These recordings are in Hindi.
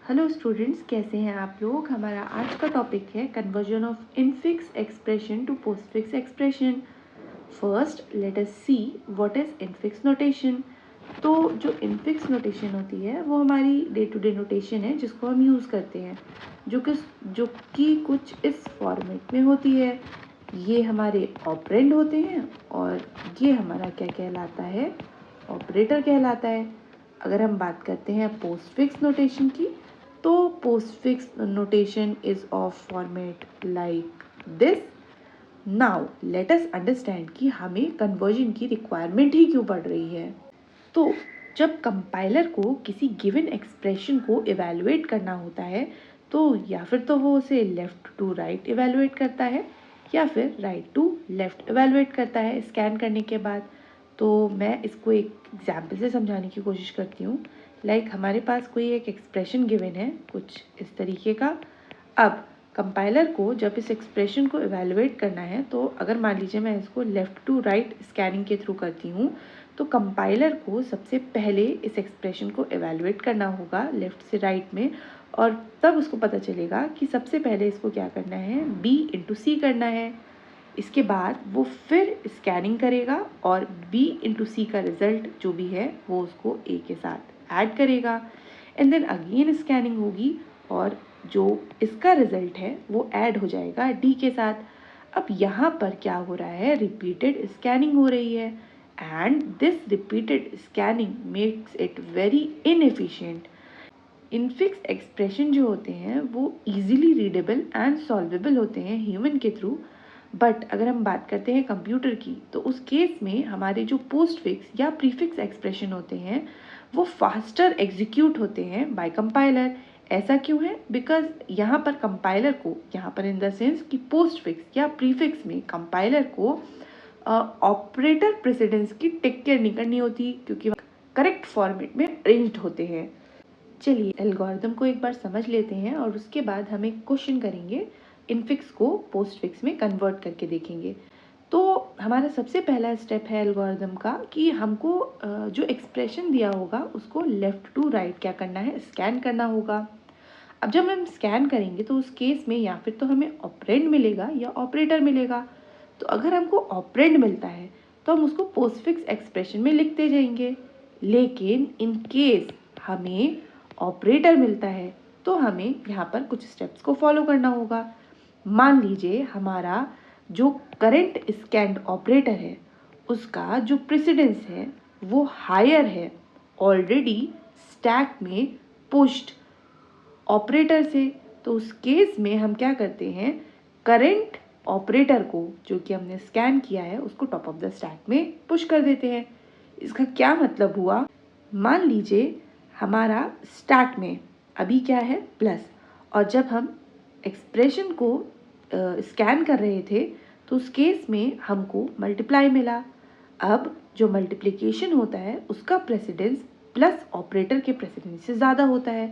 हेलो स्टूडेंट्स, कैसे हैं आप लोग। हमारा आज का टॉपिक है conversion of infix expression to postfix expression. First let us see what is infix notation. तो जो इनफिक्स नोटेशन होती है वो हमारी डे टू डे नोटेशन है जिसको हम यूज़ करते हैं, जो कि कुछ इस फॉर्मेट में होती है। ये हमारे ऑपरेंड होते हैं और ये हमारा क्या कहलाता है, ऑपरेटर कहलाता है। अगर हम बात करते हैं पोस्टफिक्स नोटेशन की, तो postfix notation is of format like this. Now let us understand कि हमें कन्वर्जन की रिक्वायरमेंट ही क्यों पड़ रही है। तो जब कंपाइलर को किसी गिवन एक्सप्रेशन को इवैल्यूएट करना होता है, तो या फिर तो वो उसे लेफ़्ट टू राइट इवैल्यूएट करता है या फिर राइट टू लेफ़्ट इवैल्यूएट करता है स्कैन करने के बाद। तो मैं इसको एक एग्जाम्पल से समझाने की कोशिश करती हूँ। लाइक हमारे पास कोई एक एक्सप्रेशन गिवन है कुछ इस तरीके का। अब कंपाइलर को जब इस एक्सप्रेशन को इवैल्यूएट करना है, तो अगर मान लीजिए मैं इसको लेफ़्ट टू राइट स्कैनिंग के थ्रू करती हूँ, तो कंपाइलर को सबसे पहले इस एक्सप्रेशन को इवैल्यूएट करना होगा लेफ़्ट से राइट में, और तब उसको पता चलेगा कि सबसे पहले इसको क्या करना है, B इंटू सी करना है। इसके बाद वो फिर स्कैनिंग करेगा और B इंटू सी का रिजल्ट जो भी है वो उसको A के साथ ऐड करेगा, एंड देन अगेन स्कैनिंग होगी और जो इसका रिजल्ट है वो ऐड हो जाएगा D के साथ। अब यहाँ पर क्या हो रहा है, रिपीटेड स्कैनिंग हो रही है, and this repeated scanning makes it very inefficient. Infix expression जो होते हैं वो इजीली रीडेबल एंड सॉल्वेबल होते हैं ह्यूमन के थ्रू, बट अगर हम बात करते हैं कंप्यूटर की, तो उस केस में हमारे जो पोस्टफिक्स या प्रीफिक्स एक्सप्रेशन होते हैं वो फास्टर एग्जीक्यूट होते हैं बाय कंपाइलर। ऐसा क्यों है, बिकॉज यहाँ पर कंपाइलर को, यहाँ पर इन द सेंस कि पोस्टफिक्स या प्रीफिक्स में कंपाइलर को ऑपरेटर प्रेसिडेंस की टेक केयर नहीं करनी होती, क्योंकि करेक्ट फॉर्मेट में अरेंज्ड होते हैं। चलिए एल्गोरिदम को एक बार समझ लेते हैं और उसके बाद हम एक क्वेश्चन करेंगे, इनफिक्स को पोस्टफिक्स में कन्वर्ट करके देखेंगे। तो हमारा सबसे पहला स्टेप है एल्गोरिदम का कि हमको जो एक्सप्रेशन दिया होगा उसको लेफ़्ट टू राइट क्या करना है, स्कैन करना होगा। अब जब हम स्कैन करेंगे तो उस केस में या फिर तो हमें ऑपरेंड मिलेगा या ऑपरेटर मिलेगा। तो अगर हमको ऑपरेंड मिलता है तो हम उसको पोस्टफिक्स एक्सप्रेशन में लिखते जाएंगे, लेकिन इन केस हमें ऑपरेटर मिलता है तो हमें यहाँ पर कुछ स्टेप्स को फॉलो करना होगा। मान लीजिए हमारा जो करंट स्कैन्ड ऑपरेटर है उसका जो प्रेसिडेंस है वो हायर है, ऑलरेडी स्टैक में पुश्ड ऑपरेटर से। तो उस केस में हम क्या करते हैं, करंट ऑपरेटर को जो कि हमने स्कैन किया है उसको टॉप ऑफ द स्टैक में पुश कर देते हैं। इसका क्या मतलब हुआ, मान लीजिए हमारा स्टैक में अभी क्या है, प्लस, और जब हम एक्सप्रेशन को स्कैन कर रहे थे तो उस केस में हमको मल्टीप्लाई मिला। अब जो मल्टीप्लिकेशन होता है उसका प्रेसिडेंस प्लस ऑपरेटर के प्रेसिडेंस से ज़्यादा होता है।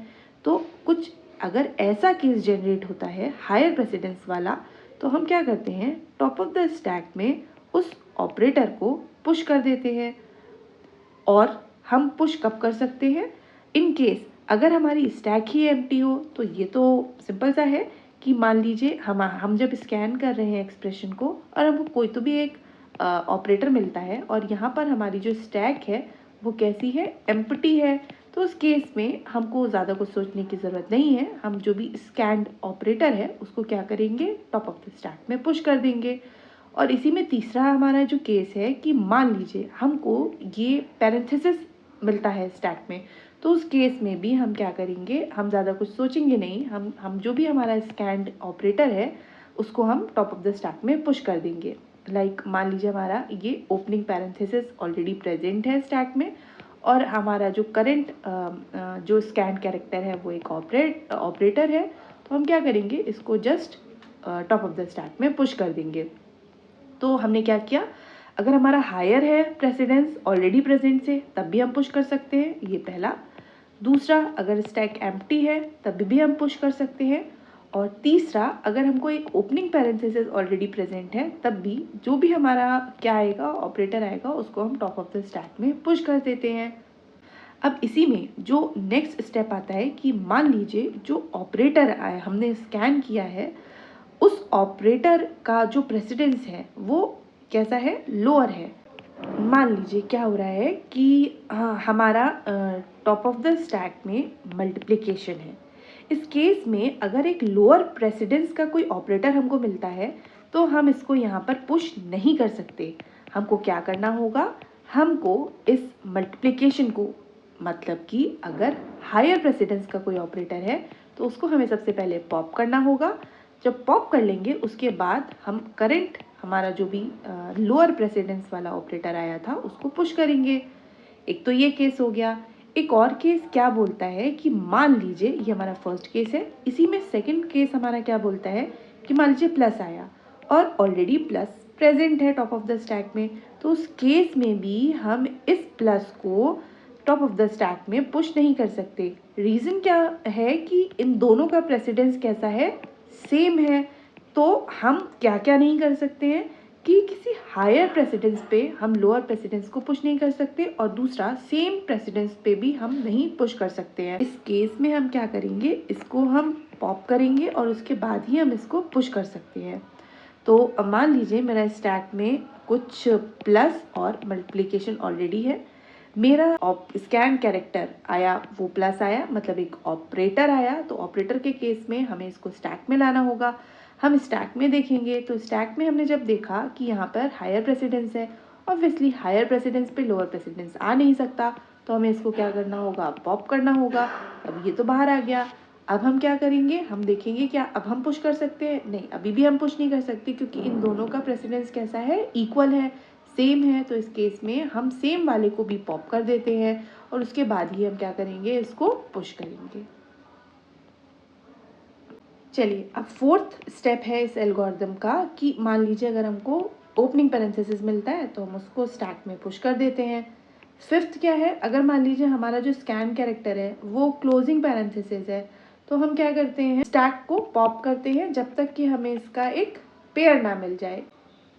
तो कुछ अगर ऐसा केस जनरेट होता है हायर प्रेसिडेंस वाला, तो हम क्या करते हैं, टॉप ऑफ द स्टैक में उस ऑपरेटर को पुश कर देते हैं। और हम पुश कब कर सकते हैं, इन केस अगर हमारी स्टैक ही एम्प्टी हो। तो ये तो सिंपल सा है कि मान लीजिए हम जब स्कैन कर रहे हैं एक्सप्रेशन को और हमको कोई तो भी एक ऑपरेटर मिलता है और यहाँ पर हमारी जो स्टैक है वो कैसी है, एम्प्टी है। तो उस केस में हमको ज़्यादा कुछ सोचने की ज़रूरत नहीं है, हम जो भी स्कैन्ड ऑपरेटर है उसको क्या करेंगे, टॉप ऑफ द स्टैक में पुश कर देंगे। और इसी में तीसरा हमारा जो केस है कि मान लीजिए हमको ये पैरेंथेसिस मिलता है स्टैक में, तो उस केस में भी हम क्या करेंगे, हम ज़्यादा कुछ सोचेंगे नहीं, हम जो भी हमारा स्कैन्ड ऑपरेटर है उसको हम टॉप ऑफ द स्टैक में पुश कर देंगे। लाइक मान लीजिए हमारा ये ओपनिंग पैरेंथेसिस ऑलरेडी प्रेजेंट है स्टैक में, और हमारा जो करंट जो स्कैन कैरेक्टर है वो एक ऑपरेटर है, तो हम क्या करेंगे, इसको just top of the stack में पुश कर देंगे। तो हमने क्या किया, अगर हमारा हायर है प्रेसिडेंस ऑलरेडी प्रेजेंट से तब भी हम पुश कर सकते हैं, ये पहला। दूसरा, अगर स्टैक एम्प्टी है तब भी हम पुश कर सकते हैं। और तीसरा, अगर हमको एक ओपनिंग पैरेंथेसिस ऑलरेडी प्रेजेंट है तब भी जो भी हमारा क्या आएगा, ऑपरेटर आएगा, उसको हम टॉप ऑफ द स्टैक में पुश कर देते हैं। अब इसी में जो नेक्स्ट स्टेप आता है कि मान लीजिए जो ऑपरेटर आया हमने स्कैन किया है, उस ऑपरेटर का जो प्रेसिडेंस है वो कैसा है, लोअर है। मान लीजिए क्या हो रहा है कि हमारा टॉप ऑफ द स्टैक में मल्टीप्लिकेशन है। इस केस में अगर एक लोअर प्रेसिडेंस का कोई ऑपरेटर हमको मिलता है तो हम इसको यहाँ पर पुश नहीं कर सकते। हमको क्या करना होगा, हमको इस मल्टीप्लिकेशन को, मतलब कि अगर हायर प्रेसिडेंस का कोई ऑपरेटर है तो उसको हमें सबसे पहले पॉप करना होगा। जब पॉप कर लेंगे उसके बाद हम करंट हमारा जो भी लोअर प्रेसिडेंस वाला ऑपरेटर आया था उसको पुश करेंगे। एक तो ये केस हो गया। एक और केस क्या बोलता है कि मान लीजिए, ये हमारा फर्स्ट केस है, इसी में सेकंड केस हमारा क्या बोलता है कि मान लीजिए प्लस आया और ऑलरेडी प्लस प्रेजेंट है टॉप ऑफ द स्टैक में, तो उस केस में भी हम इस प्लस को टॉप ऑफ द स्टैक में पुश नहीं कर सकते। रीज़न क्या है कि इन दोनों का प्रेसिडेंस कैसा है, सेम है। तो हम क्या क्या नहीं कर सकते हैं कि किसी हायर प्रेसिडेंस पे हम लोअर प्रेसिडेंस को पुश नहीं कर सकते, और दूसरा सेम प्रेसिडेंस पे भी हम नहीं पुश कर सकते हैं। इस केस में हम क्या करेंगे, इसको हम पॉप करेंगे और उसके बाद ही हम इसको पुश कर सकते हैं। तो मान लीजिए मेरा स्टैक में कुछ प्लस और मल्टीप्लिकेशन ऑलरेडी है। मेरा स्कैन कैरेक्टर आया, वो प्लस आया, मतलब एक ऑपरेटर आया, तो ऑपरेटर के केस में हमें इसको स्टैक में लाना होगा। हम स्टैक में देखेंगे तो स्टैक में हमने जब देखा कि यहाँ पर हायर प्रेसिडेंस है, ऑब्वियसली हायर प्रेसिडेंस पे लोअर प्रेसिडेंस आ नहीं सकता, तो हमें इसको क्या करना होगा, पॉप करना होगा। अब ये तो बाहर आ गया। अब हम क्या करेंगे, हम देखेंगे क्या अब हम पुश कर सकते हैं, नहीं अभी भी हम पुश नहीं कर सकते क्योंकि इन दोनों का प्रेसिडेंस कैसा है, इक्वल है, सेम है। तो इस केस में हम सेम वाले को भी पॉप कर देते हैं और उसके बाद ही हम क्या करेंगे, इसको पुश करेंगे। चलिए अब फोर्थ स्टेप है इस एल्गोरिदम का कि मान लीजिए अगर हमको ओपनिंग पैरेंथेसिस मिलता है तो हम उसको स्टैक में पुश कर देते हैं। फिफ्थ क्या है, अगर मान लीजिए हमारा जो स्कैन कैरेक्टर है वो क्लोजिंग पैरेंथेसिस है तो हम क्या करते हैं, स्टैक को पॉप करते हैं जब तक कि हमें इसका एक पेयर ना मिल जाए,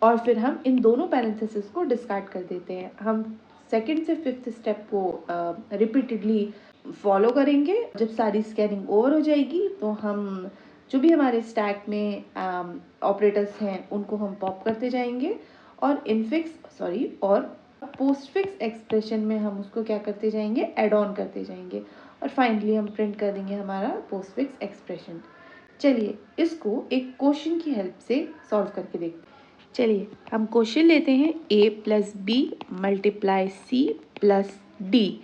और फिर हम इन दोनों पैरेंथेसिस को डिस्कार्ड कर देते हैं। हम सेकंड से फिफ्थ स्टेप को रिपीटेडली फॉलो करेंगे। जब सारी स्कैनिंग ओवर हो जाएगी तो हम जो भी हमारे स्टैक में ऑपरेटर्स हैं उनको हम पॉप करते जाएंगे और और पोस्टफिक्स एक्सप्रेशन में हम उसको क्या करते जाएंगे, एड ऑन करते जाएंगे, और फाइनली हम प्रिंट कर देंगे हमारा पोस्टफिक्स एक्सप्रेशन। चलिए इसको एक क्वेश्चन की हेल्प से सॉल्व करके देखते हैं। चलिए हम क्वेश्चन लेते हैं, a plus B multiply C plus D.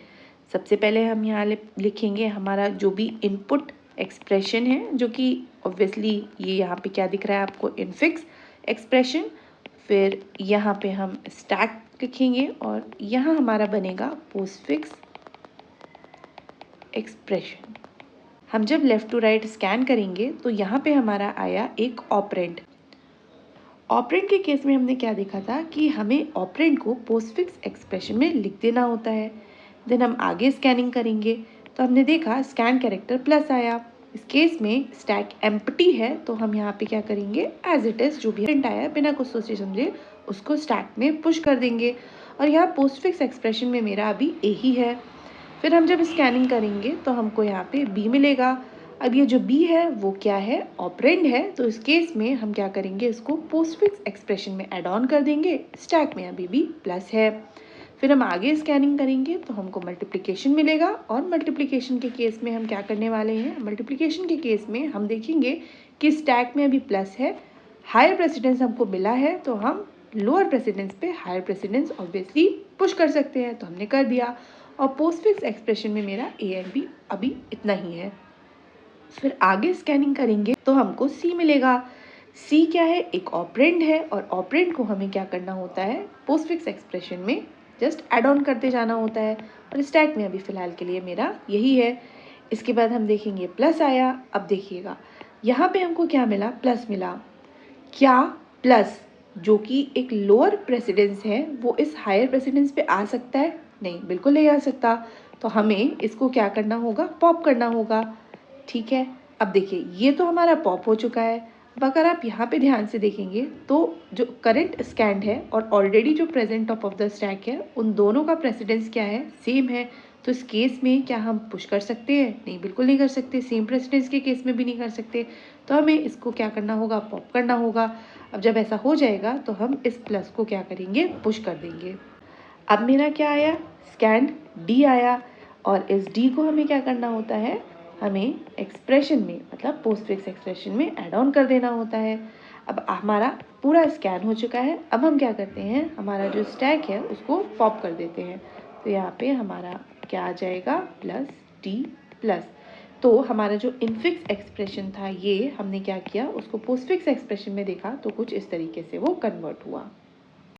सबसे पहले हम यहाँ लिखेंगे हमारा जो भी इनपुट एक्सप्रेशन है, जो कि ऑब्वियसली ये यहाँ पे क्या दिख रहा है आपको, इनफिक्स एक्सप्रेशन। फिर यहाँ पे हम स्टैक लिखेंगे और यहाँ हमारा बनेगा पोस्टफिक्स एक्सप्रेशन। हम जब लेफ़्ट टू राइट स्कैन करेंगे तो यहाँ पे हमारा आया एक ऑपरेंड। ऑपरेंड के केस में हमने क्या देखा था कि हमें ऑपरेंड को पोस्टफिक्स एक्सप्रेशन में लिख देना होता है। देन हम आगे स्कैनिंग करेंगे तो हमने देखा स्कैन कैरेक्टर प्लस आया। इस केस में स्टैक एम्प्टी है तो हम यहाँ पे क्या करेंगे, एज इट इज़ जो भी प्रिंट आया बिना कुछ सोचे समझे उसको स्टैक में पुश कर देंगे, और यहाँ पोस्टफिक्स एक्सप्रेशन में मेरा अभी ए ही है। फिर हम जब स्कैनिंग करेंगे तो हमको यहाँ पे बी मिलेगा। अब ये जो बी है वो क्या है, ऑपरेंड है, तो इस केस में हम क्या करेंगे, इसको पोस्टफिक्स एक्सप्रेशन में ऐड ऑन कर देंगे। स्टैक में अभी भी प्लस है। फिर हम आगे स्कैनिंग करेंगे तो हमको मल्टीप्लिकेशन मिलेगा, और मल्टीप्लिकेशन के केस में हम क्या करने वाले हैं, मल्टीप्लिकेशन के केस में हम देखेंगे कि स्टैक में अभी प्लस है, हायर प्रेसिडेंस हमको मिला है, तो हम लोअर प्रेसिडेंस पे हायर प्रेसिडेंस ऑब्वियसली पुश कर सकते हैं, तो हमने कर दिया। और पोस्टफिक्स एक्सप्रेशन में मेरा ए एंड बी अभी इतना ही है। फिर आगे स्कैनिंग करेंगे तो हमको सी मिलेगा। सी क्या है, एक ऑपरेंड है, और ऑपरेंड को हमें क्या करना होता है, पोस्टफिक्स एक्सप्रेशन में जस्ट ऐड ऑन करते जाना होता है, और स्टैक में अभी फ़िलहाल के लिए मेरा यही है। इसके बाद हम देखेंगे प्लस आया। अब देखिएगा यहाँ पे हमको क्या मिला, प्लस मिला। क्या प्लस जो कि एक लोअर प्रेसिडेंस है वो इस हायर प्रेसिडेंस पे आ सकता है? नहीं, बिल्कुल नहीं आ सकता। तो हमें इसको क्या करना होगा, पॉप करना होगा। ठीक है, अब देखिए ये तो हमारा पॉप हो चुका है। अब अगर आप यहाँ पे ध्यान से देखेंगे तो जो करंट स्कैंड है और ऑलरेडी जो present top of the stack है, उन दोनों का प्रेसिडेंस क्या है, सेम है। तो इस केस में क्या हम पुश कर सकते हैं? नहीं, बिल्कुल नहीं कर सकते। सेम प्रेसिडेंस के केस में भी नहीं कर सकते। तो हमें इसको क्या करना होगा? पॉप करना होगा। अब जब ऐसा हो जाएगा तो हम इस प्लस को क्या करेंगे? पुश कर देंगे। अब मेरा क्या आया? स्कैंड डी आया, और इस डी को हमें क्या करना होता है? हमें एक्सप्रेशन में, मतलब पोस्टफिक्स एक्सप्रेशन में ऐड ऑन कर देना होता है। अब हमारा पूरा स्कैन हो चुका है। अब हम क्या करते हैं? हमारा जो स्टैक है उसको पॉप कर देते हैं। तो यहाँ पे हमारा क्या आ जाएगा? Plus D plus. तो हमारा जो इनफिक्स एक्सप्रेशन था, ये हमने क्या किया? उसको पोस्टफिक्स एक्सप्रेशन में देखा तो कुछ इस तरीके से वो कन्वर्ट हुआ।